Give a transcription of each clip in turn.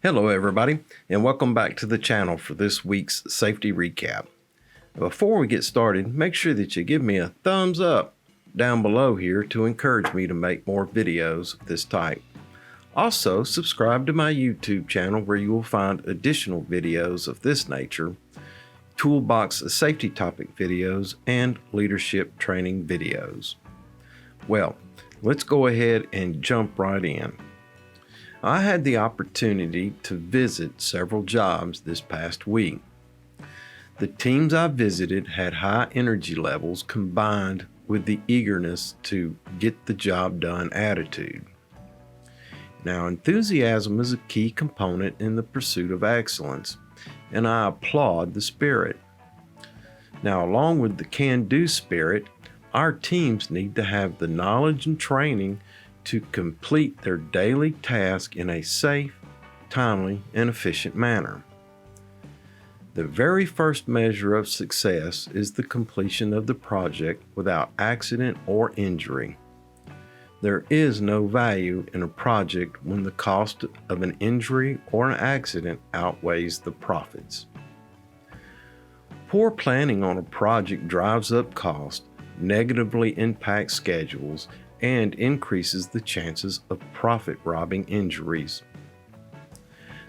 Hello everybody, and welcome back to the channel for this week's safety recap. Before we get started, make sure that you give me a thumbs up down below here to encourage me to make more videos of this type. Also, subscribe to my YouTube channel where you will find additional videos of this nature, toolbox safety topic videos, and leadership training videos. Well, let's go ahead and jump right in. I had the opportunity to visit several jobs this past week. The teams I visited had high energy levels combined with the eagerness to get the job done attitude. Now, enthusiasm is a key component in the pursuit of excellence, and I applaud the spirit. Now, along with the can-do spirit, our teams need to have the knowledge and training to complete their daily task in a safe, timely, and efficient manner. The very first measure of success is the completion of the project without accident or injury. There is no value in a project when the cost of an injury or an accident outweighs the profits. Poor planning on a project drives up cost, negatively impacts schedules, and increases the chances of profit-robbing injuries.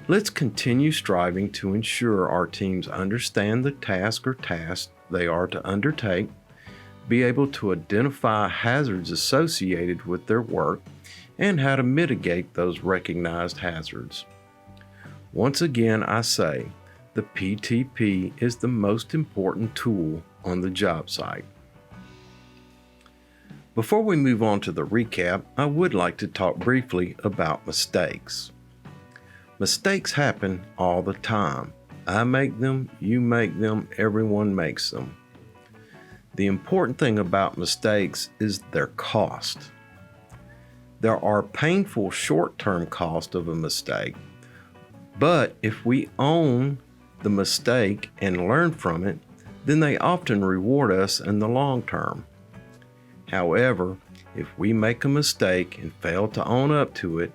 Let's continue striving to ensure our teams understand the task or tasks they are to undertake, be able to identify hazards associated with their work, and how to mitigate those recognized hazards. Once again, I say, the PTP is the most important tool on the job site. Before we move on to the recap, I would like to talk briefly about mistakes. Mistakes happen all the time. I make them, you make them, everyone makes them. The important thing about mistakes is their cost. There are painful short-term costs of a mistake, but if we own the mistake and learn from it, then they often reward us in the long term. However, if we make a mistake and fail to own up to it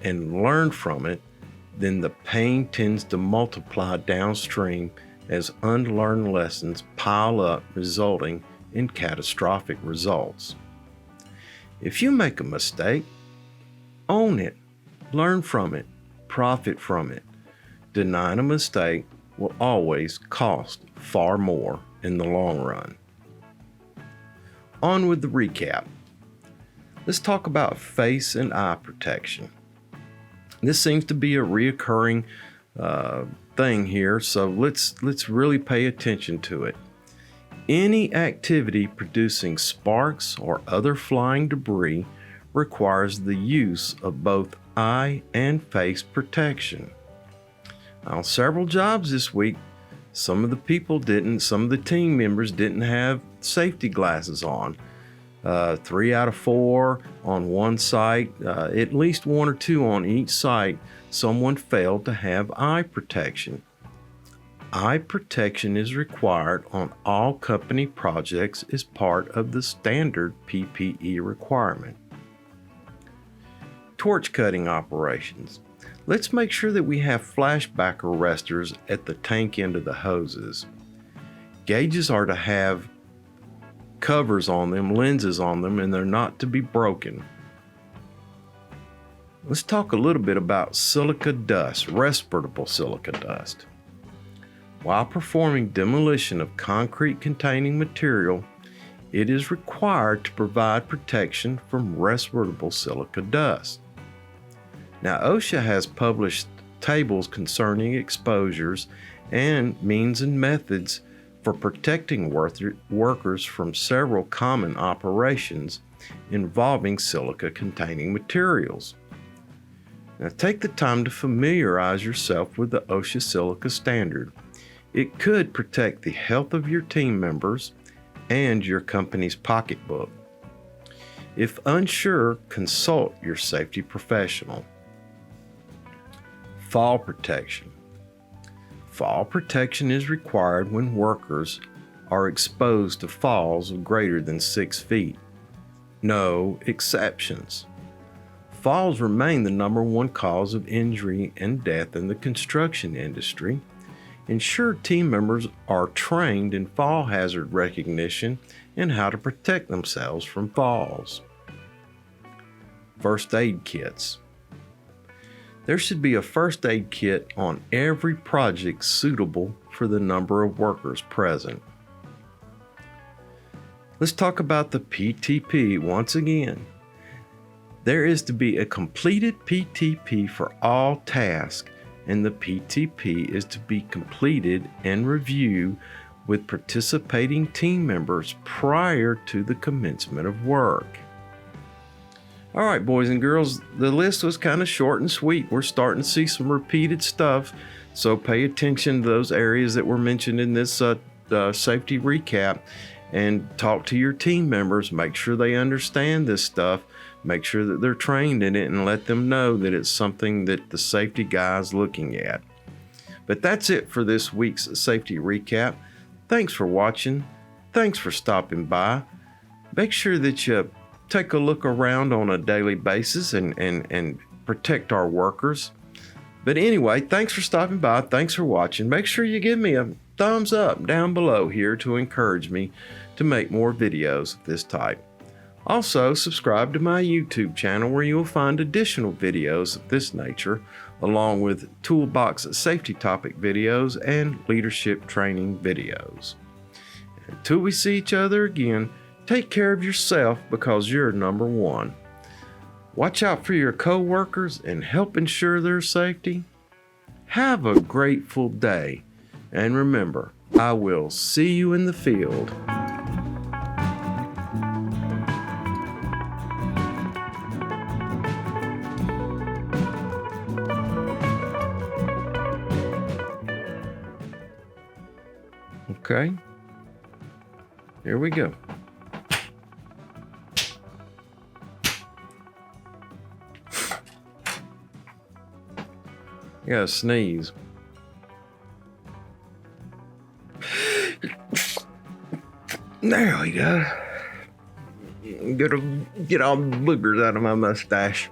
and learn from it, then the pain tends to multiply downstream as unlearned lessons pile up, resulting in catastrophic results. If you make a mistake, own it, learn from it, profit from it. Denying a mistake will always cost far more in the long run. On with the recap. Let's talk about face and eye protection. This seems to be a reoccurring thing here, so let's really pay attention to it. Any activity producing sparks or other flying debris requires the use of both eye and face protection. On several jobs this week, some of the team members didn't have safety glasses on. 3 out of 4 on one site, at least 1 or 2 on each site, someone failed to have eye protection. Eye protection is required on all company projects as part of the standard PPE requirement. Torch cutting operations. Let's make sure that we have flashback arresters at the tank end of the hoses. Gauges are to have covers on them, lenses on them, and they're not to be broken. Let's talk a little bit about silica dust, respirable silica dust. While performing demolition of concrete containing material, it is required to provide protection from respirable silica dust. Now, OSHA has published tables concerning exposures and means and methods for protecting workers from several common operations involving silica-containing materials. Now, take the time to familiarize yourself with the OSHA silica standard. It could protect the health of your team members and your company's pocketbook. If unsure, consult your safety professional. Fall protection. Fall protection is required when workers are exposed to falls of greater than 6 feet. No exceptions. Falls remain the #1 cause of injury and death in the construction industry. Insure team members are trained in fall hazard recognition and how to protect themselves from falls. First aid kits. There should be a first aid kit on every project suitable for the number of workers present. Let's talk about the PTP once again. There is to be a completed PTP for all tasks, and the PTP is to be completed and reviewed with participating team members prior to the commencement of work. All right, boys and girls, the list was kind of short and sweet. We're starting to see some repeated stuff, so pay attention to those areas that were mentioned in this safety recap, and talk to your team members. Make sure they understand this stuff. Make sure that they're trained in it, and let them know that it's something that the safety guy is looking at. But that's it for this week's safety recap. Thanks for watching. Thanks for stopping by. Make sure that you take a look around on a daily basis and protect our workers. But anyway, thanks for stopping by. Thanks for watching. Make sure you give me a thumbs up down below here to encourage me to make more videos of this type. Also, subscribe to my YouTube channel where you'll find additional videos of this nature, along with toolbox safety topic videos and leadership training videos. Until we see each other again, take care of yourself because you're #1. Watch out for your co-workers and help ensure their safety. Have a grateful day, and remember, I will see you in the field. Okay, here we go. I gotta sneeze. There we go. Get all the boogers out of my mustache.